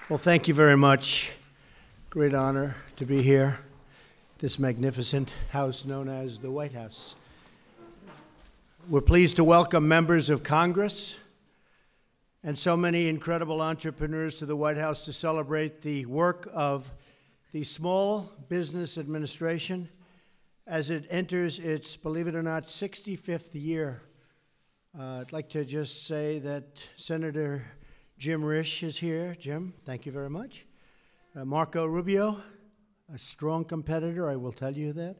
Well, thank you very much. Great honor to be here, this magnificent house known as the White House. We're pleased to welcome members of Congress and so many incredible entrepreneurs to the White House to celebrate the work of the Small Business Administration as it enters its, believe it or not, 65th year. I'd like to just say that Senator Jim Risch is here. Jim, thank you very much. Marco Rubio, a strong competitor, I will tell you that.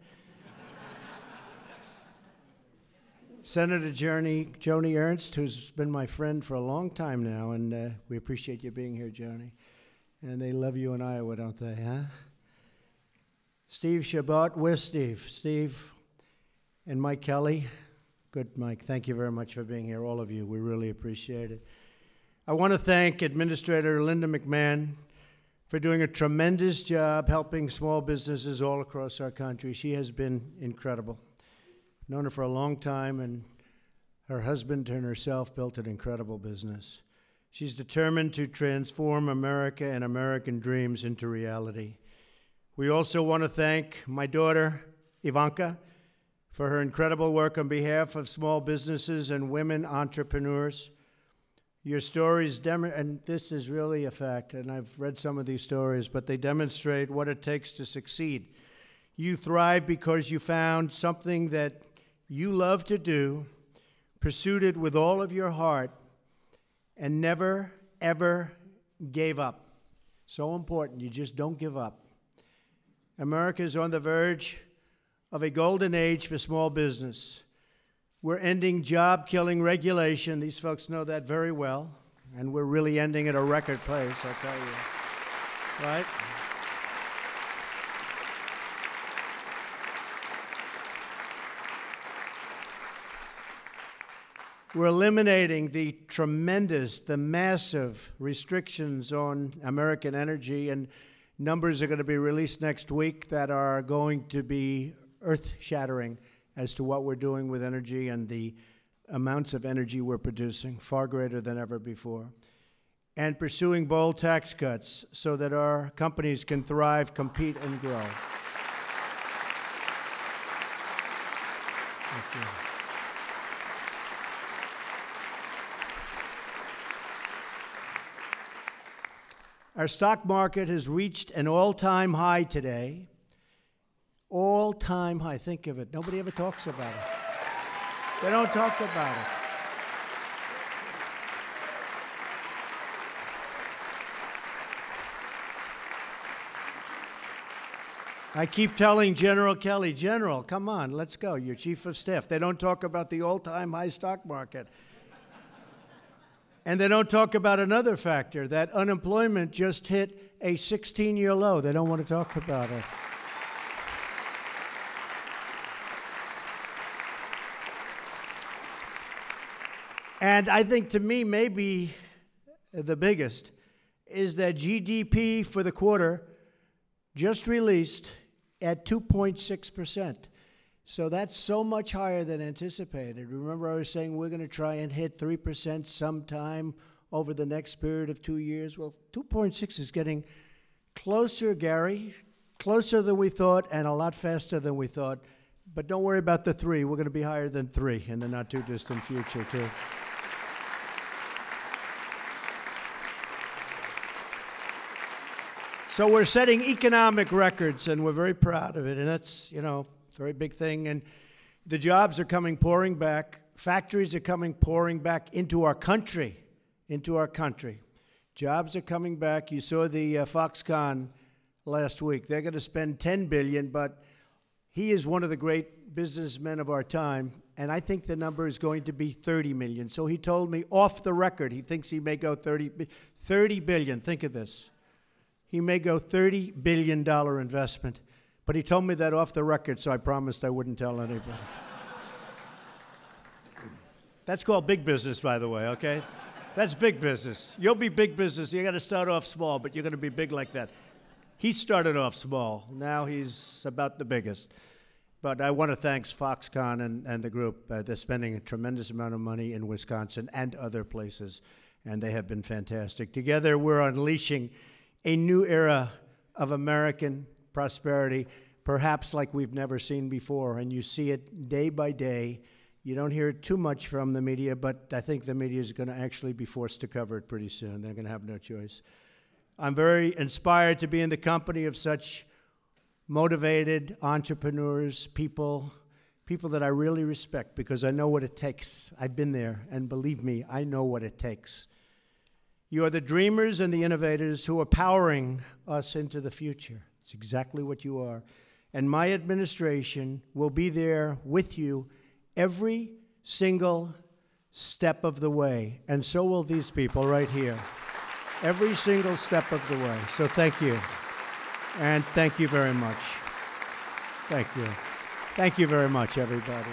Senator Joni Ernst, who's been my friend for a long time now, and we appreciate you being here, Joni. And they love you in Iowa, don't they, huh? Steve Chabot, where's Steve? Steve and Mike Kelly. Good, Mike. Thank you very much for being here, all of you. We really appreciate it. I want to thank Administrator Linda McMahon for doing a tremendous job helping small businesses all across our country. She has been incredible. I've known her for a long time, and her husband and herself built an incredible business. She's determined to transform America and American dreams into reality. We also want to thank my daughter, Ivanka, for her incredible work on behalf of small businesses and women entrepreneurs. Your stories, and this is really a fact, and I've read some of these stories, but they demonstrate what it takes to succeed. You thrive because you found something that you love to do, pursued it with all of your heart, and never, ever gave up. So important, you just don't give up. America is on the verge of a golden age for small business. We're ending job-killing regulation. These folks know that very well. And we're really ending at a record pace, I'll tell you. Right? We're eliminating the tremendous, the massive restrictions on American energy, and numbers are going to be released next week that are going to be earth-shattering as to what we're doing with energy and the amounts of energy we're producing, far greater than ever before. And pursuing bold tax cuts so that our companies can thrive, compete, and grow. Thank you. Our stock market has reached an all-time high today. All-time high. Think of it. Nobody ever talks about it. They don't talk about it. I keep telling General Kelly, General, come on, let's go. You're chief of staff. They don't talk about the all-time high stock market. And they don't talk about another factor, that unemployment just hit a 16-year low. They don't want to talk about it. And I think, to me, maybe the biggest is that GDP for the quarter just released at 2.6%. So that's so much higher than anticipated. Remember, I was saying we're going to try and hit 3% sometime over the next period of 2 years? Well, 2.6 is getting closer, Gary, closer than we thought and a lot faster than we thought. But don't worry about the 3. We're going to be higher than 3 in the not-too-distant future, too. So we're setting economic records, and we're very proud of it. And that's, you know, a very big thing. And the jobs are coming pouring back. Factories are coming pouring back into our country, Jobs are coming back. You saw the Foxconn last week. They're going to spend $10 billion, but he is one of the great businessmen of our time, and I think the number is going to be $30 million. So he told me off the record he thinks he may go $30 billion. Think of this. He may go $30 billion investment. But he told me that off the record, so I promised I wouldn't tell anybody. That's called big business, by the way, okay? That's big business. You'll be big business. You got to start off small, but you're going to be big like that. He started off small. Now he's about the biggest. But I want to thank Foxconn and the group. They're spending a tremendous amount of money in Wisconsin and other places, and they have been fantastic. Together, we're unleashing a new era of American prosperity, perhaps like we've never seen before, and you see it day by day. You don't hear it too much from the media, but I think the media is going to actually be forced to cover it pretty soon. They're going to have no choice. I'm very inspired to be in the company of such motivated entrepreneurs, people that I really respect because I know what it takes. I've been there, and believe me, I know what it takes. You are the dreamers and the innovators who are powering us into the future. It's exactly what you are. And my administration will be there with you every single step of the way. And so will these people right here. Every single step of the way. So thank you. And thank you very much. Thank you. Thank you very much, everybody.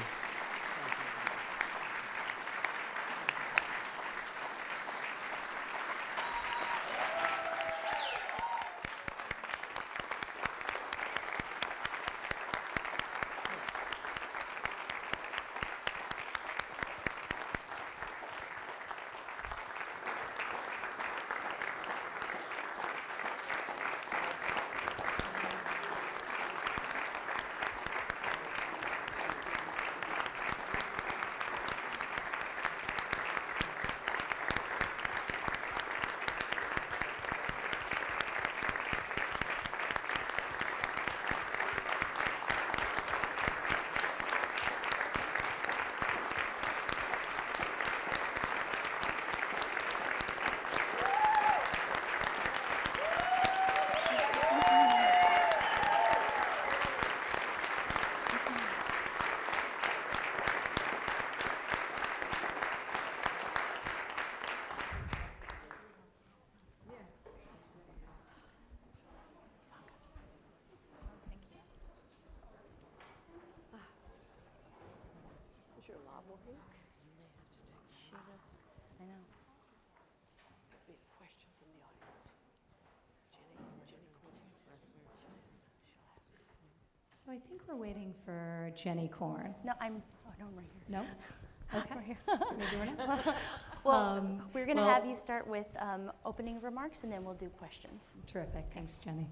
I know. Question from the audience. So I think we're waiting for Jenny Korn. No, I'm right here. No? Okay. Right here. Maybe we're not. Well, we're going to have you start with opening remarks, and then we'll do questions. Terrific. Thanks, Jenny.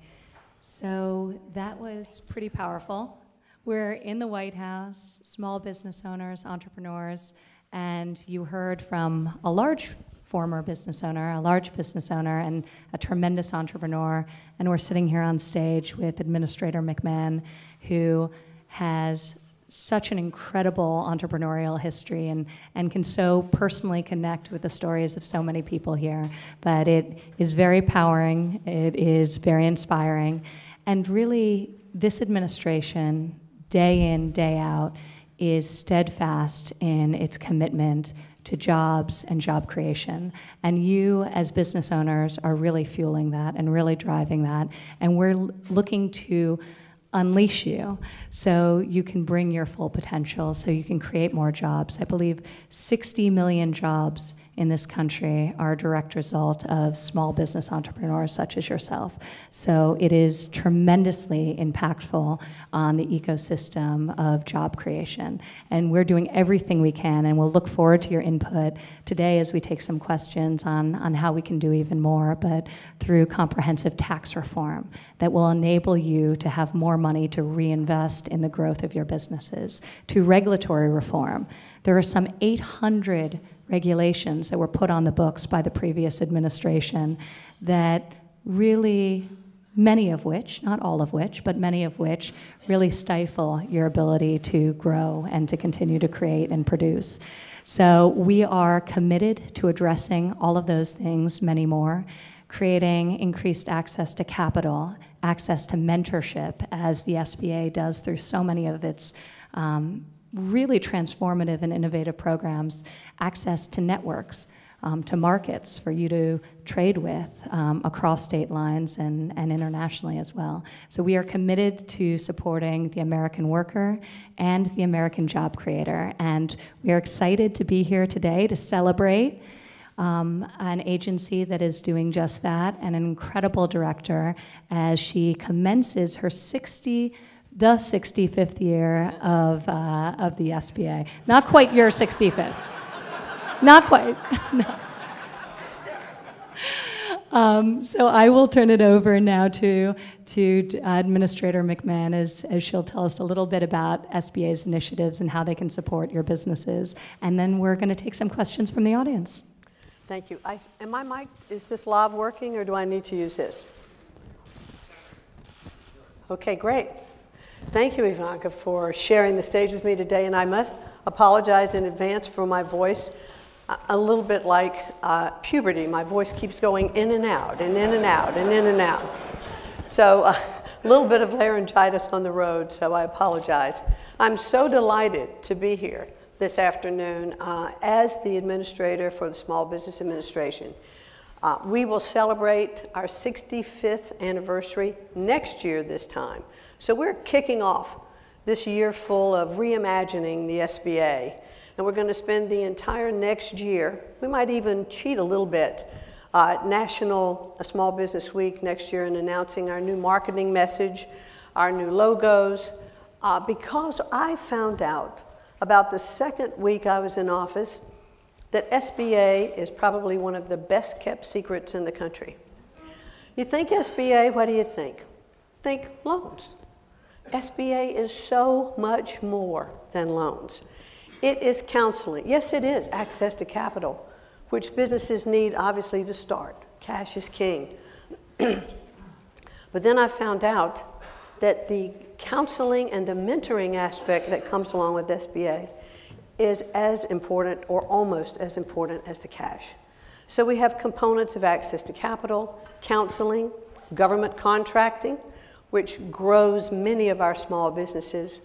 So that was pretty powerful. We're in the White House, small business owners, entrepreneurs, and you heard from a large former business owner, a large business owner, and a tremendous entrepreneur. And we're sitting here on stage with Administrator McMahon, who has such an incredible entrepreneurial history and can so personally connect with the stories of so many people here. But it is very powering, it is very inspiring, and really this administration, day in, day out, is steadfast in its commitment to jobs and job creation. And you, as business owners, are really fueling that and really driving that. And we're looking to unleash you so you can bring your full potential, so you can create more jobs. I believe 60 million jobs in this country are a direct result of small business entrepreneurs such as yourself. So it is tremendously impactful on the ecosystem of job creation. And we're doing everything we can, and we'll look forward to your input today as we take some questions on how we can do even more, but through comprehensive tax reform that will enable you to have more money to reinvest in the growth of your businesses, to regulatory reform. There are some 800 regulations that were put on the books by the previous administration that really, many of which, not all of which, but many of which really stifle your ability to grow and to continue to create and produce. So we are committed to addressing all of those things, many more, creating increased access to capital, access to mentorship, as the SBA does through so many of its really transformative and innovative programs, access to networks, to markets for you to trade with across state lines and internationally as well. So we are committed to supporting the American worker and the American job creator. And we are excited to be here today to celebrate an agency that is doing just that, and an incredible director as she commences her 65th year of the SBA. Not quite your 65th. Not quite. No. So I will turn it over now to Administrator McMahon as she'll tell us a little bit about SBA's initiatives and how they can support your businesses. And then we're going to take some questions from the audience. Thank you. Am my mic, is this live working or do I need to use this? Okay, great. Thank you, Ivanka, for sharing the stage with me today. And I must apologize in advance for my voice. A little bit like puberty. My voice keeps going in and out, and in and out, and in and out. So a little bit of laryngitis on the road, so I apologize. I'm so delighted to be here this afternoon as the administrator for the Small Business Administration. We will celebrate our 65th anniversary next year this time. So we're kicking off this year full of reimagining the SBA. And we're going to spend the entire next year, we might even cheat a little bit, National Small Business Week next year in announcing our new marketing message, our new logos, because I found out about the second week I was in office that SBA is probably one of the best kept secrets in the country. You think SBA, what do you think? Think loans. SBA is so much more than loans. It is counseling. Yes, it is access to capital, which businesses need, obviously, to start. Cash is king. But then I found out that the counseling and the mentoring aspect that comes along with SBA is as important or almost as important as the cash. So we have components of access to capital, counseling, government contracting, which grows many of our small businesses,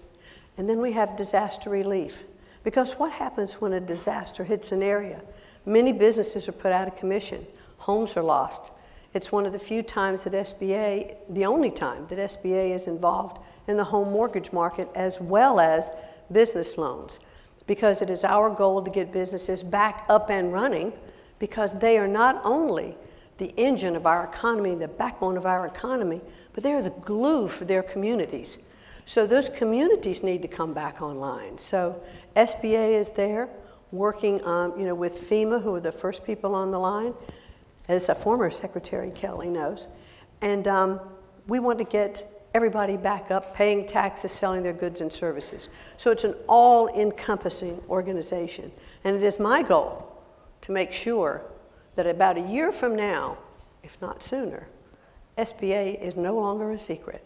and then we have disaster relief. Because what happens when a disaster hits an area? Many businesses are put out of commission. Homes are lost. It's one of the few times that SBA, the only time that SBA is involved in the home mortgage market as well as business loans. Because it is our goal to get businesses back up and running because they are not only the engine of our economy, the backbone of our economy, but they are the glue for their communities. So those communities need to come back online. So SBA is there working with FEMA, who are the first people on the line, as a former Secretary Kelly knows. And we want to get everybody back up, paying taxes, selling their goods and services. So it's an all-encompassing organization. And it is my goal to make sure that about a year from now, if not sooner, SBA is no longer a secret.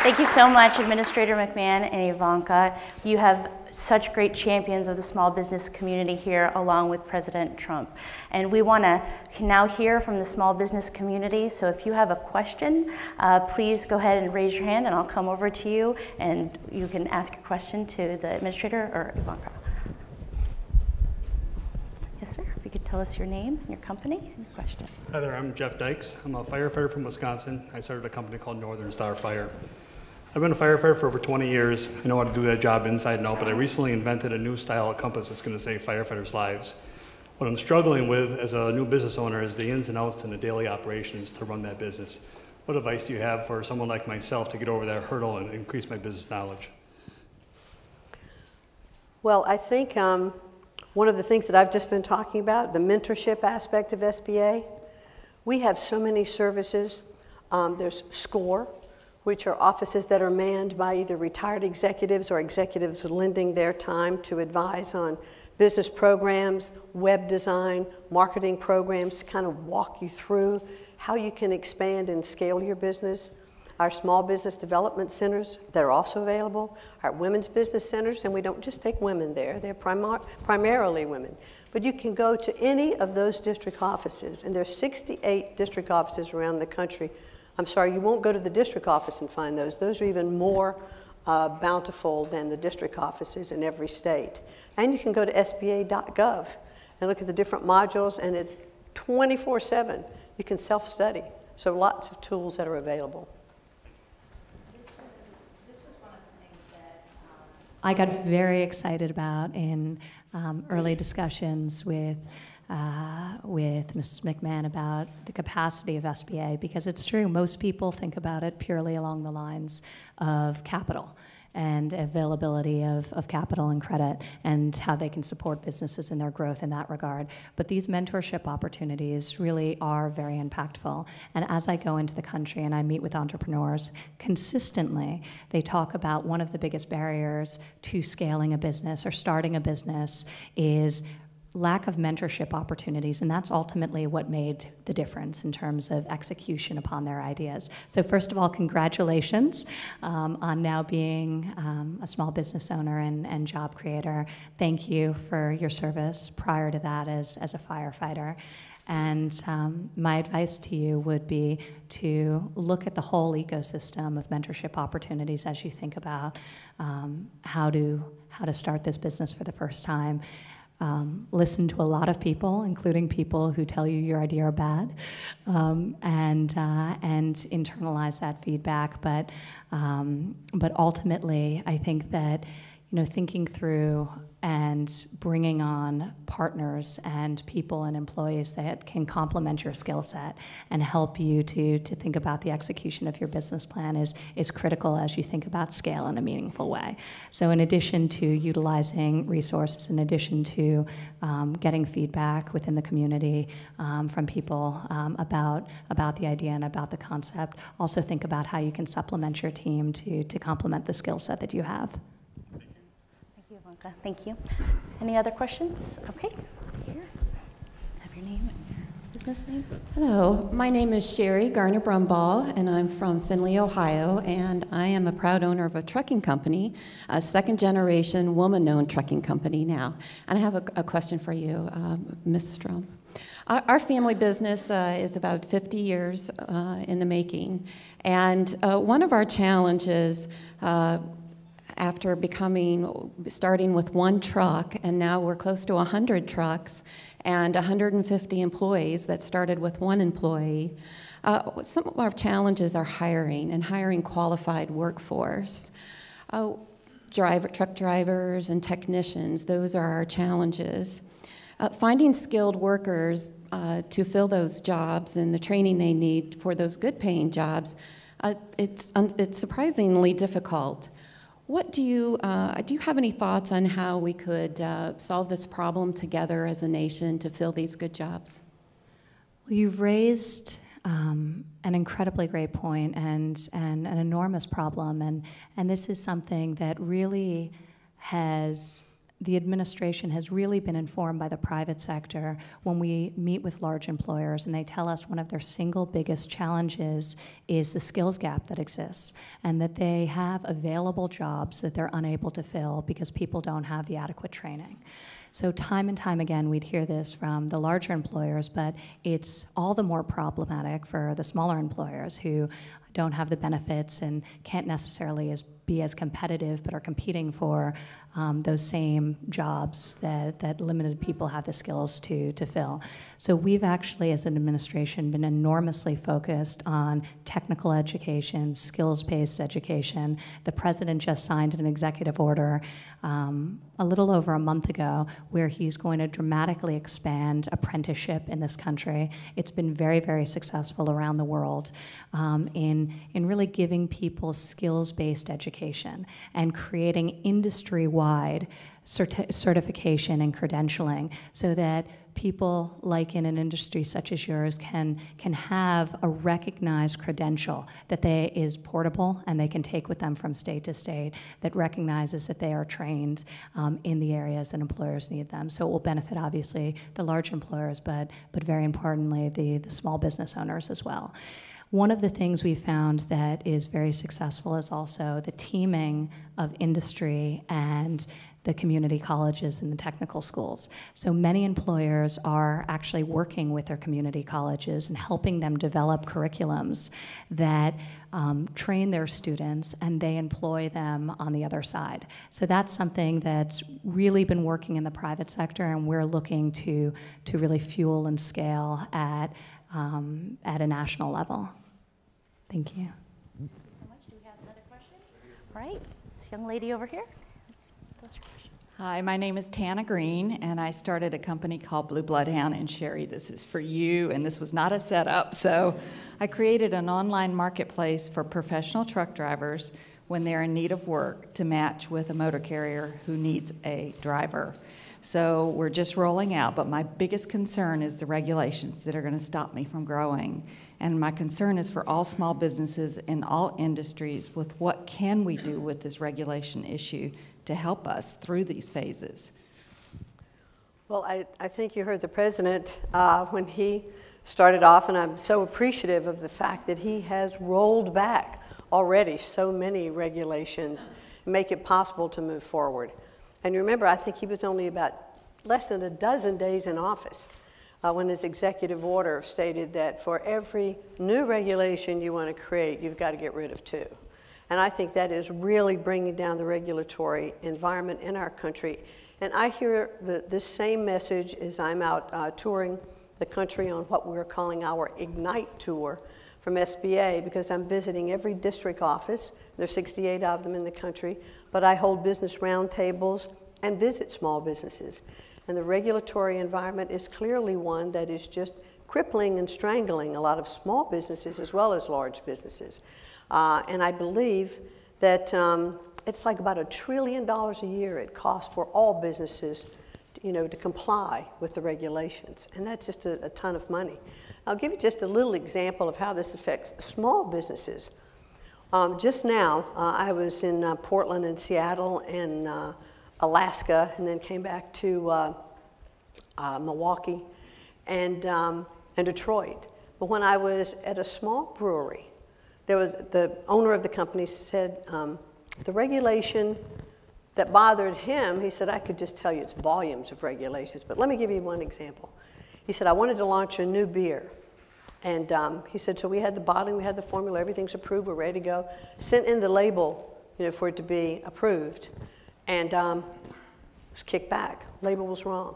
Thank you so much, Administrator McMahon and Ivanka. You have such great champions of the small business community here, along with President Trump. And we want to now hear from the small business community. So if you have a question, please go ahead and raise your hand, and I'll come over to you, and you can ask your question to the Administrator or Ivanka. Yes, sir. If you could tell us your name, your company, and your question. Hi there, I'm Jeff Dykes. I'm a firefighter from Wisconsin. I started a company called Northern Star Fire. I've been a firefighter for over 20 years. I know how to do that job inside and out, but I recently invented a new style of compass that's going to save firefighters' lives. What I'm struggling with as a new business owner is the ins and outs and the daily operations to run that business. What advice do you have for someone like myself to get over that hurdle and increase my business knowledge? Well, I think one of the things that I've just been talking about, the mentorship aspect of SBA, we have so many services. There's SCORE, which are offices that are manned by either retired executives or executives lending their time to advise on business programs, web design, marketing programs to kind of walk you through how you can expand and scale your business. Our small business development centers that are also available, our women's business centers, and we don't just take women there, they're primarily women. But you can go to any of those district offices, and there's 68 district offices around the country. I'm sorry, you won't go to the district office and find those. Those are even more bountiful than the district offices in every state. And you can go to sba.gov and look at the different modules, and it's 24/7. You can self-study. So lots of tools that are available. This was one of the things that I got very excited about in early discussions with Mrs. McMahon about the capacity of SBA, because it's true, most people think about it purely along the lines of capital. and availability of capital and credit and how they can support businesses in their growth in that regard. But these mentorship opportunities really are very impactful. And as I go into the country and I meet with entrepreneurs, consistently they talk about one of the biggest barriers to scaling a business or starting a business is lack of mentorship opportunities, and that's ultimately what made the difference in terms of execution upon their ideas. So first of all, congratulations on now being a small business owner and job creator. Thank you for your service prior to that as a firefighter. And my advice to you would be to look at the whole ecosystem of mentorship opportunities as you think about how to start this business for the first time. Listen to a lot of people, including people who tell you your idea are bad, and internalize that feedback. But ultimately, I think that thinking through and bringing on partners and people and employees that can complement your skill set and help you to think about the execution of your business plan is critical as you think about scale in a meaningful way. So in addition to utilizing resources, in addition to getting feedback within the community from people about the idea and about the concept, also think about how you can supplement your team to complement the skill set that you have. Thank you. Any other questions? Okay, here. Have your name and your business name. Hello, my name is Sherry Garner-Brumbaugh, and I'm from Findlay, Ohio, and I am a proud owner of a trucking company, a second-generation woman-owned trucking company now. And I have a question for you, Ms. Strom. Our family business is about 50 years in the making, and one of our challenges after starting with one truck, and now we're close to 100 trucks and 150 employees that started with one employee. Some of our challenges are hiring qualified workforce. Truck drivers and technicians, those are our challenges. Finding skilled workers to fill those jobs and the training they need for those good paying jobs, it's surprisingly difficult. What do you have any thoughts on how we could solve this problem together as a nation to fill these good jobs? Well, you've raised an incredibly great point and an enormous problem, and this is something that really the administration has really been informed by the private sector when we meet with large employers, and they tell us one of their single biggest challenges is the skills gap that exists, and that they have available jobs that they're unable to fill because people don't have the adequate training. So time and time again, we'd hear this from the larger employers, but it's all the more problematic for the smaller employers who don't have the benefits and can't necessarily be as competitive, but are competing for those same jobs that limited people have the skills to fill. So we've actually, as an administration, been enormously focused on technical education, skills-based education. The president just signed an executive order a little over a month ago where he's going to dramatically expand apprenticeship in this country. It's been very, very successful around the world in really giving people skills-based education and creating industry-wide certification and credentialing so that people like in an industry such as yours can have a recognized credential that is portable and they can take with them from state to state that recognizes that they are trained in the areas that employers need them. So it will benefit obviously the large employers, but very importantly the small business owners as well. One of the things we found that is very successful is also the teaming of industry and the community colleges and the technical schools. So many employers are actually working with their community colleges and helping them develop curriculums that train their students and they employ them on the other side. So that's something that's really been working in the private sector, and we're looking to really fuel and scale at a national level. Thank you. Thank you so much. Do we have another question? All right, this young lady over here. What's your question? Hi, my name is Tana Green, and I started a company called Blue Bloodhound. And Sherry, this is for you, and this was not a setup. So I created an online marketplace for professional truck drivers when they're in need of work to match with a motor carrier who needs a driver. So we're just rolling out, but my biggest concern is the regulations that are going to stop me from growing. And my concern is for all small businesses in all industries with what can we do with this regulation issue to help us through these phases. Well, I think you heard the president when he started off, and I'm so appreciative of the fact that he has rolled back already so many regulations, make it possible to move forward. And remember, I think he was only about less than a dozen days in office when his executive order stated that for every new regulation you want to create, you've got to get rid of 2. And I think that is really bringing down the regulatory environment in our country. And I hear this same message as I'm out touring the country on what we're calling our Ignite Tour from SBA, because I'm visiting every district office. There's 68 of them in the country, but I hold business roundtables and visit small businesses. And the regulatory environment is clearly one that is just crippling and strangling a lot of small businesses as well as large businesses. And I believe that it's like about $1 trillion a year it costs for all businesses, to comply with the regulations. And that's just a ton of money. I'll give you just a little example of how this affects small businesses. Just now, I was in Portland and Seattle and Alaska, and then came back to Milwaukee and Detroit. But when I was at a small brewery, the owner of the company said the regulation that bothered him, he said, I could just tell you it's volumes of regulations, but let me give you one example. He said, I wanted to launch a new beer. And he said, so we had the bottling, we had the formula, everything's approved, we're ready to go. Sent in the label, for it to be approved. And it was kicked back. Label was wrong.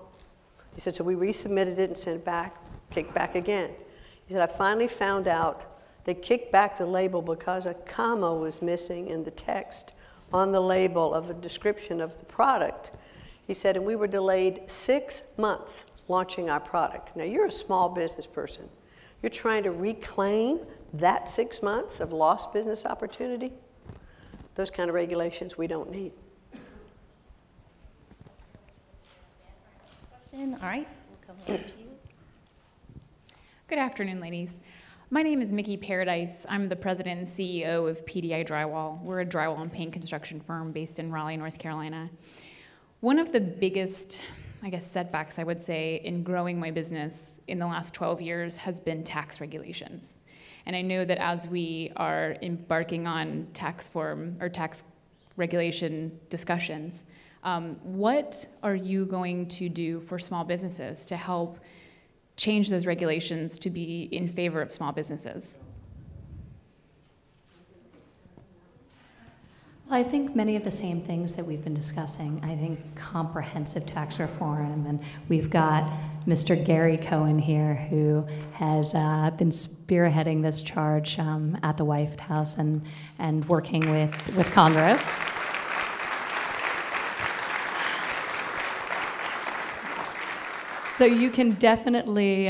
He said, so we resubmitted it and sent it back, kicked back again. He said, I finally found out they kicked back the label because a comma was missing in the text on the label of a description of the product. He said, and we were delayed 6 months launching our product. Now, you're a small business person. You're trying to reclaim that 6 months of lost business opportunity. Those kind of regulations we don't need. All right, we'll come over to you. Good afternoon, ladies. My name is Mickey Paradise. I'm the president and CEO of PDI Drywall. We're a drywall and paint construction firm based in Raleigh, North Carolina. One of the biggest, setbacks, I would say, in growing my business in the last 12 years has been tax regulations. And I know that as we are embarking on tax regulation discussions, what are you going to do for small businesses to help change those regulations to be in favor of small businesses? Well, I think many of the same things that we've been discussing. I think comprehensive tax reform, and we've got Mr. Gary Cohen here, who has been spearheading this charge at the White House and working with Congress. So you can definitely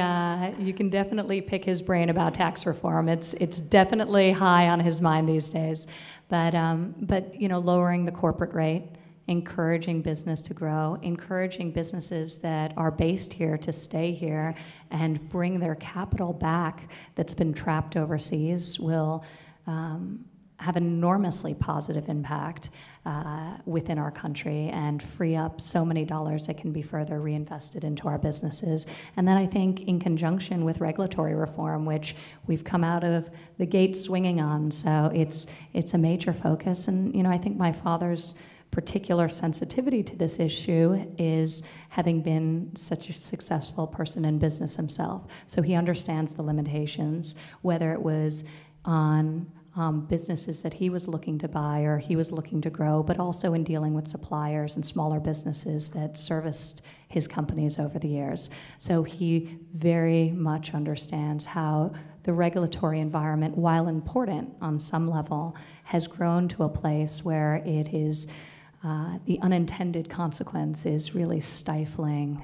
pick his brain about tax reform. It's definitely high on his mind these days. But lowering the corporate rate, encouraging business to grow, encouraging businesses that are based here to stay here and bring their capital back that's been trapped overseas will have an enormously positive impact within our country and free up so many dollars that can be further reinvested into our businesses. And then I think in conjunction with regulatory reform, which we've come out of the gate swinging on, so it's a major focus. And I think my father's particular sensitivity to this issue is having been such a successful person in business himself. So he understands the limitations, whether it was on businesses that he was looking to buy or he was looking to grow, but also in dealing with suppliers and smaller businesses that serviced his companies over the years. So he very much understands how the regulatory environment, while important on some level, has grown to a place where it is the unintended consequence is really stifling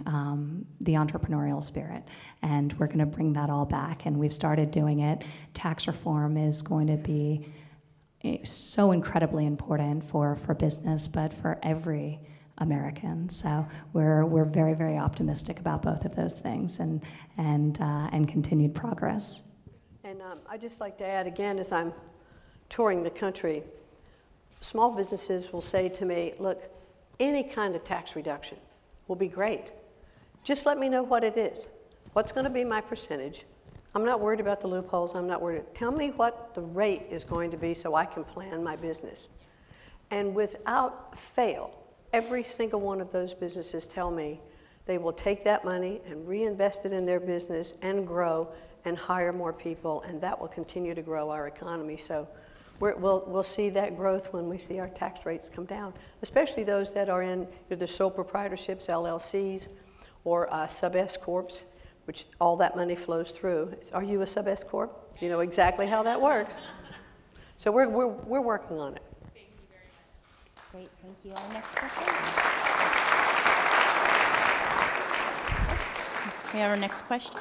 the entrepreneurial spirit. And we're going to bring that all back, and we've started doing it. Tax reform is going to be so incredibly important for business, but for every American. So we're very, very optimistic about both of those things and continued progress. And I'd just like to add again, as I'm touring the country, small businesses will say to me, look, any kind of tax reduction will be great. Just let me know what it is. What's going to be my percentage? I'm not worried about the loopholes. I'm not worried. Tell me what the rate is going to be so I can plan my business. And without fail, every single one of those businesses tell me they will take that money and reinvest it in their business and grow and hire more people, and that will continue to grow our economy. So we'll see that growth when we see our tax rates come down, especially those that are in either sole proprietorships, LLCs, or sub-S corps, which all that money flows through. Are you a sub-S corp? You know exactly how that works. So we're working on it. Thank you very much. Great, thank you. Our next question. We have our next question.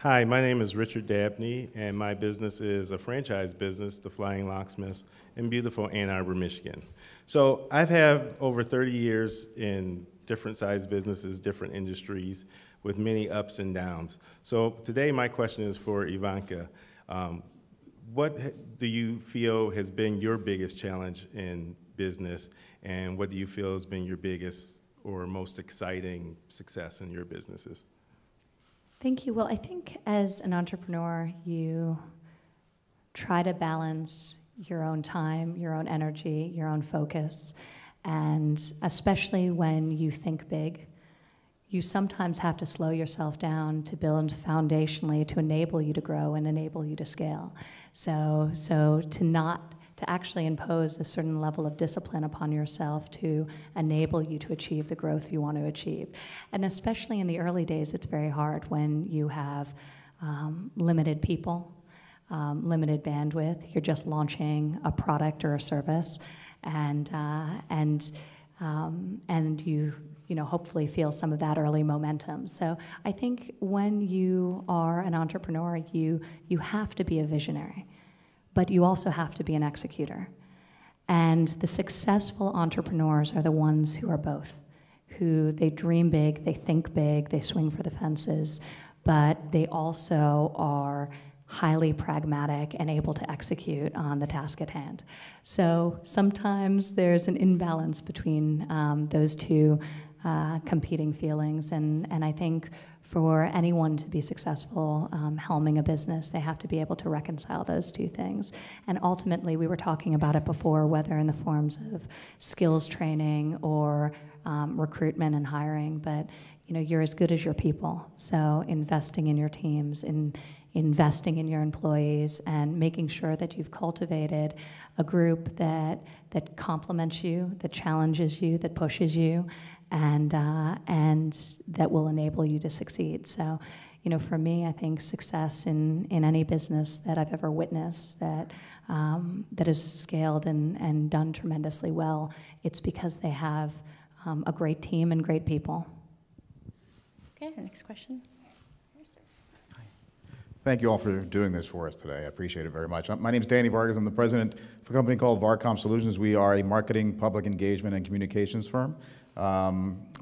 Hi, my name is Richard Dabney, and my business is a franchise business, the Flying Locksmiths, in beautiful Ann Arbor, Michigan. So I've had over 30 years in different sized businesses, different industries, with many ups and downs. So today my question is for Ivanka. What do you feel has been your biggest challenge in business, and what do you feel has been your biggest or most exciting success in your businesses? Thank you. Well, I think as an entrepreneur, you try to balance your own time, your own energy, your own focus, and especially when you think big, you sometimes have to slow yourself down to build foundationally to enable you to grow and enable you to scale. So to actually impose a certain level of discipline upon yourself to enable you to achieve the growth you want to achieve. And especially in the early days, it's very hard when you have limited people, limited bandwidth. You're just launching a product or a service, and you hopefully feel some of that early momentum. So I think when you are an entrepreneur, you have to be a visionary, but you also have to be an executor. And the successful entrepreneurs are the ones who are both, who they dream big, they think big, they swing for the fences, but they also are highly pragmatic and able to execute on the task at hand. So sometimes there's an imbalance between those two competing feelings, and I think for anyone to be successful helming a business, they have to be able to reconcile those two things. And ultimately, we were talking about it before, whether in the forms of skills training or recruitment and hiring, but you're as good as your people. So investing in your teams, investing in your employees, and making sure that you've cultivated a group that complements you, that challenges you, that pushes you, and that will enable you to succeed. So, for me, I think success in any business that I've ever witnessed that is scaled and done tremendously well, it's because they have a great team and great people. Okay, our next question. Thank you all for doing this for us today. I appreciate it very much. My name is Danny Vargas. I'm the president of a company called Varcom Solutions. We are a marketing, public engagement, and communications firm.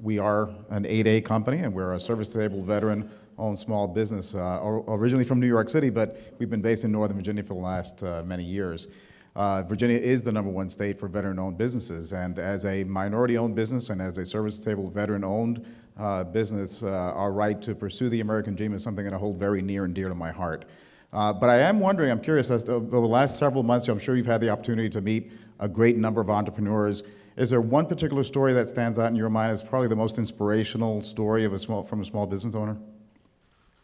We are an 8A company, and we're a service-disabled, veteran-owned small business, originally from New York City, but we've been based in Northern Virginia for the last many years. Virginia is the #1 state for veteran-owned businesses, and as a minority-owned business and as a service-disabled, veteran-owned business, our right to pursue the American dream is something that I hold very near and dear to my heart. But I am wondering, I'm curious, as to, over the last several months, I'm sure you've had the opportunity to meet a great number of entrepreneurs. Is there one particular story that stands out in your mind as probably the most inspirational story of from a small business owner?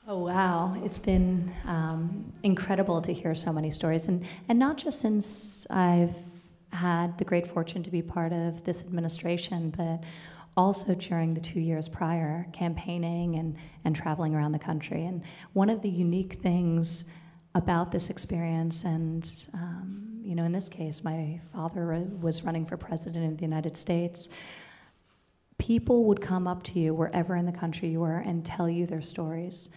Oh, wow. It's been incredible to hear so many stories, and not just since I've had the great fortune to be part of this administration, but also during the 2 years prior, campaigning and traveling around the country. And one of the unique things about this experience, and in this case, my father was running for president of the United States, people would come up to you wherever in the country you were and tell you their stories.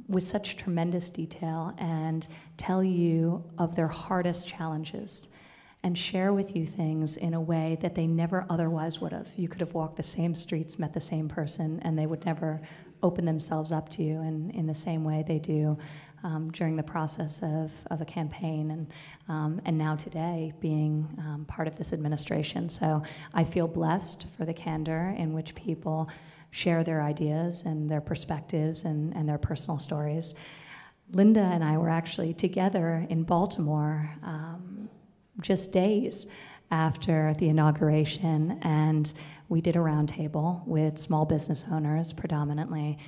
with such tremendous detail and tell you of their hardest challenges and share with you things in a way that they never otherwise would have. You could have walked the same streets, met the same person, and they would never open themselves up to you in the same way they do during the process of a campaign and now today being part of this administration. So I feel blessed for the candor in which people share their ideas and their perspectives and their personal stories. Linda and I were actually together in Baltimore just days after the inauguration, and we did a roundtable with small business owners, predominantly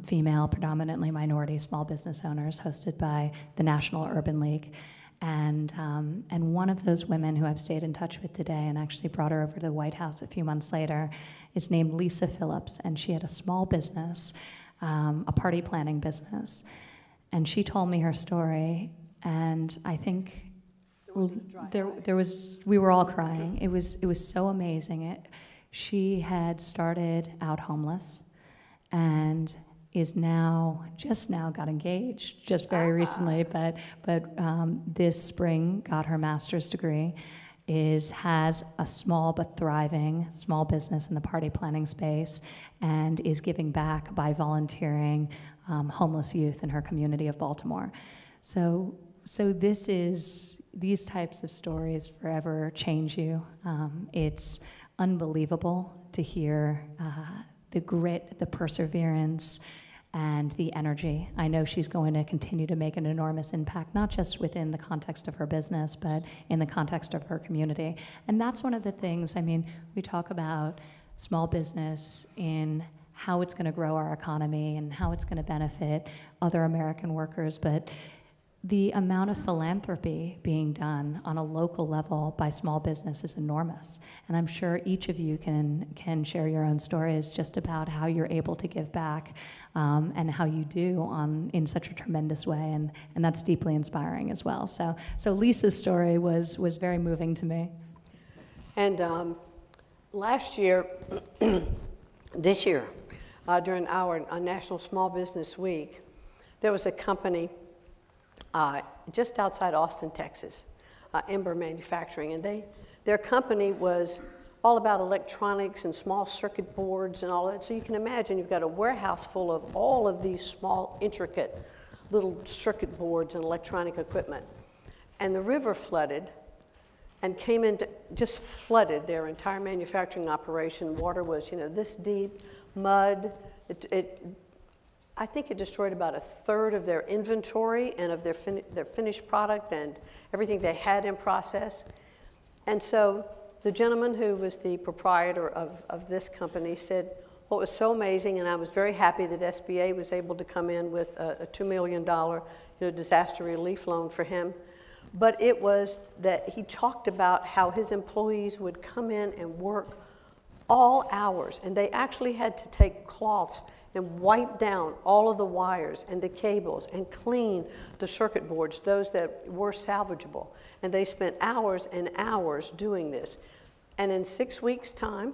female, predominantly minority small business owners, hosted by the National Urban League. And one of those women who I've stayed in touch with today and actually brought her over to the White House a few months later is named Lisa Phillips, and she had a small business, a party planning business. And she told me her story, and I think we were all crying. It was so amazing. She had started out homeless and is just now got engaged, just very recently, but this spring got her master's degree, has a small but thriving small business in the party planning space, and is giving back by volunteering homeless youth in her community of Baltimore. So these types of stories forever change you. It's unbelievable to hear the grit, the perseverance, and the energy. I know she's going to continue to make an enormous impact, not just within the context of her business, but in the context of her community. And that's one of the things, I mean, we talk about small business in how it's going to grow our economy and how it's going to benefit other American workers, but the amount of philanthropy being done on a local level by small business is enormous. And I'm sure each of you can share your own stories just about how you're able to give back and how you do in such a tremendous way. And that's deeply inspiring as well. So Lisa's story was very moving to me. And last year, this year, during our National Small Business Week, there was a company just outside Austin, Texas, Ember Manufacturing, and their company was all about electronics and small circuit boards and all that. So you can imagine you've got a warehouse full of all of these small, intricate little circuit boards and electronic equipment. And the river flooded and just flooded their entire manufacturing operation. Water was, this deep, mud. I think it destroyed about a third of their inventory and of their finished product and everything they had in process. And so the gentleman who was the proprietor of this company said, what was so amazing, and I was very happy that SBA was able to come in with a $2 million disaster relief loan for him. But it was that he talked about how his employees would come in and work all hours, and they actually had to take cloths and wipe down all of the wires and the cables and clean the circuit boards, those that were salvageable. And they spent hours and hours doing this. And in 6 weeks' time,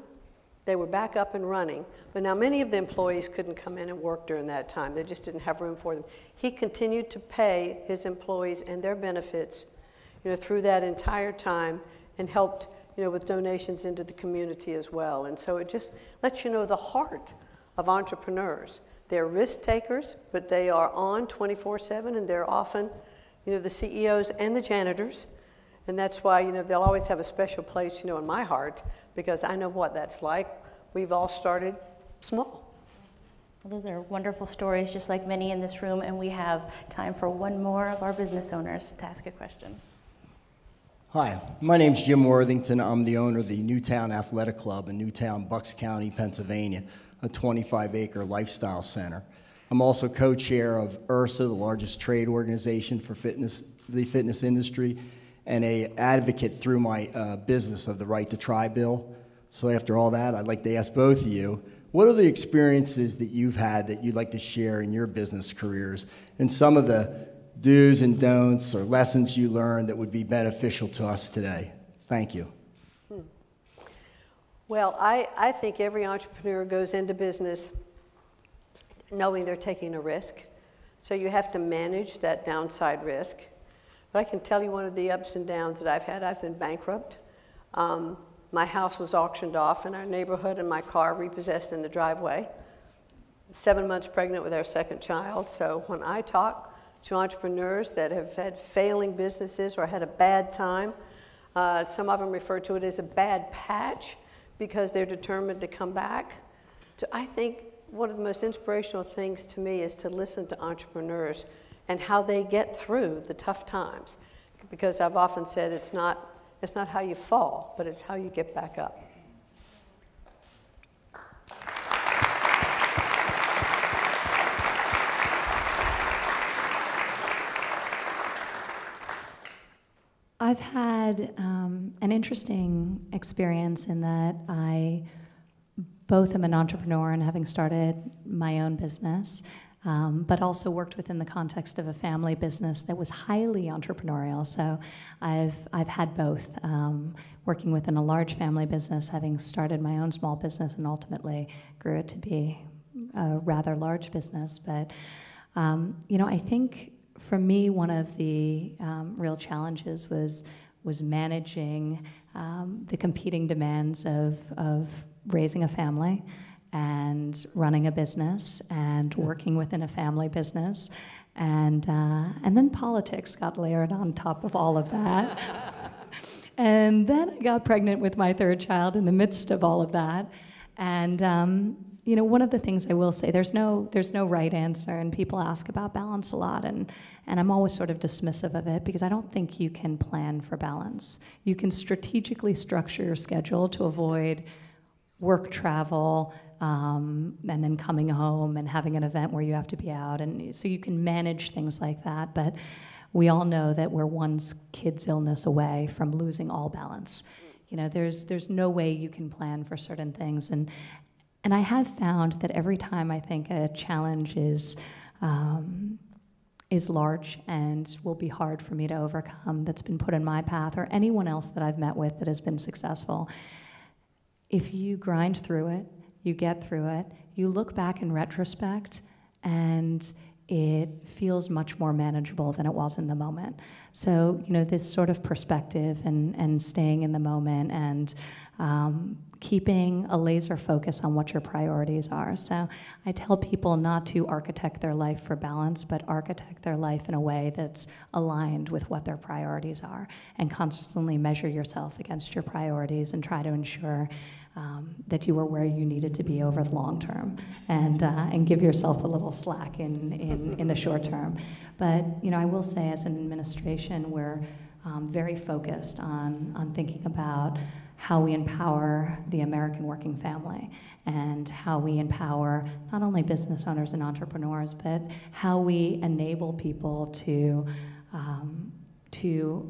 they were back up and running. But now many of the employees couldn't come in and work during that time. They just didn't have room for them. He continued to pay his employees and their benefits, through that entire time, and helped, with donations into the community as well. And so it just lets you know the heart of entrepreneurs. They're risk takers, but they are on 24/7, and they're often, the CEOs and the janitors. And that's why, they'll always have a special place, in my heart, because I know what that's like. We've all started small. Well, those are wonderful stories, just like many in this room, and we have time for one more of our business owners to ask a question. Hi, my name's Jim Worthington. I'm the owner of the Newtown Athletic Club in Newtown, Bucks County, Pennsylvania, a 25-acre lifestyle center. I'm also co-chair of IRSA, the largest trade organization for the fitness industry, and an advocate through my business of the Right to Try bill. So after all that, I'd like to ask both of you, what are the experiences that you've had that you'd like to share in your business careers, and some of the do's and don'ts or lessons you learned that would be beneficial to us today? Thank you. Well, I think every entrepreneur goes into business knowing they're taking a risk. So you have to manage that downside risk. But I can tell you one of the ups and downs that I've had. I've been bankrupt. My house was auctioned off in our neighborhood and my car repossessed in the driveway. 7 months pregnant with our second child. So when I talk to entrepreneurs that have had failing businesses or had a bad time, some of them refer to it as a bad patch because they're determined to come back. So I think one of the most inspirational things to me is to listen to entrepreneurs and how they get through the tough times. Because I've often said it's not how you fall, but it's how you get back up. I've had an interesting experience in that I both am an entrepreneur and having started my own business, but also worked within the context of a family business that was highly entrepreneurial. So I've had both, working within a large family business, having started my own small business and ultimately grew it to be a rather large business. But I think for me, one of the real challenges was managing the competing demands of raising a family and running a business and working within a family business. And then politics got layered on top of all of that. And then I got pregnant with my third child in the midst of all of that. And one of the things I will say, there's no right answer, and people ask about balance a lot, and I'm always sort of dismissive of it because I don't think you can plan for balance. You can strategically structure your schedule to avoid work travel, and then coming home and having an event where you have to be out, and so you can manage things like that, but we all know that we're one kid's illness away from losing all balance. There's no way you can plan for certain things, and I have found that every time I think a challenge is large and will be hard for me to overcome, that's been put in my path, or anyone else that I've met with that has been successful, if you grind through it, you get through it, you look back in retrospect, and it feels much more manageable than it was in the moment. So, this sort of perspective and staying in the moment and keeping a laser focus on what your priorities are. So I tell people not to architect their life for balance, but architect their life in a way that's aligned with what their priorities are, and constantly measure yourself against your priorities and try to ensure that you were where you needed to be over the long term, and give yourself a little slack in the short term. But I will say, as an administration, we're very focused on thinking about how we empower the American working family, and how we empower not only business owners and entrepreneurs, but how we enable people to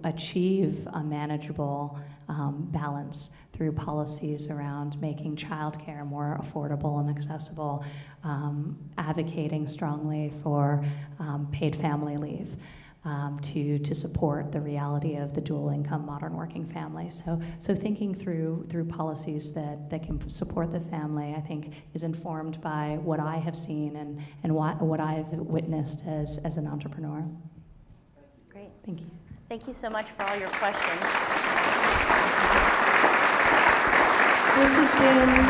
achieve a manageable balance through policies around making childcare more affordable and accessible, advocating strongly for paid family leave, to support the reality of the dual income modern working family. So thinking through policies that can support the family, I think, is informed by what I have seen and what I've witnessed as an entrepreneur. Great. Thank you. Thank you so much for all your questions. This has been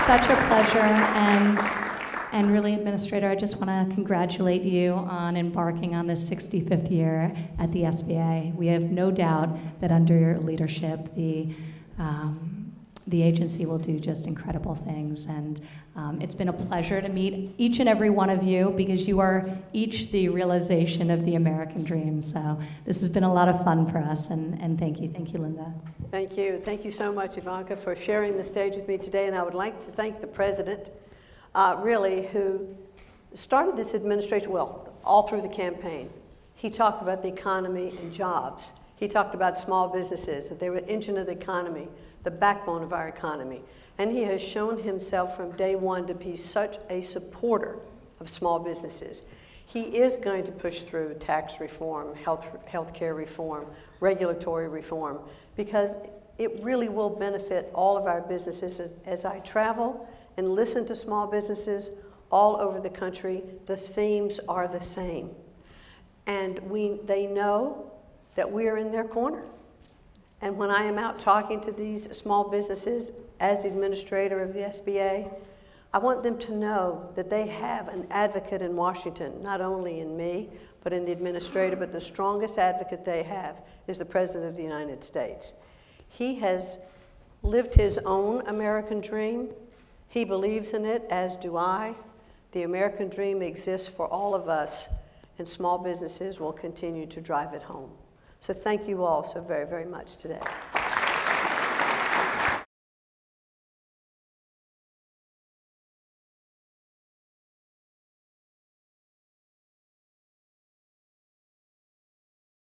such a pleasure, and really, Administrator, I just want to congratulate you on embarking on this 65th year at the SBA. We have no doubt that under your leadership, the agency will do just incredible things, and it's been a pleasure to meet each and every one of you, because you are each the realization of the American dream. So this has been a lot of fun for us, and thank you. Thank you, Linda. Thank you. Thank you so much, Ivanka, for sharing the stage with me today, and I would like to thank the President, really, who started this administration, well, all through the campaign. He talked about the economy and jobs. He talked about small businesses, that they were the engine of the economy, the backbone of our economy. And he has shown himself from day one to be such a supporter of small businesses. He is going to push through tax reform, healthcare reform, regulatory reform, because it really will benefit all of our businesses. As I travel and listen to small businesses, all over the country, the themes are the same. And they know that we are in their corner. And when I am out talking to these small businesses as administrator of the SBA, I want them to know that they have an advocate in Washington, not only in me, but in the administrator, but the strongest advocate they have is the President of the United States. He has lived his own American dream. He believes in it, as do I. The American dream exists for all of us, and small businesses will continue to drive it home. So thank you all so very, very much today.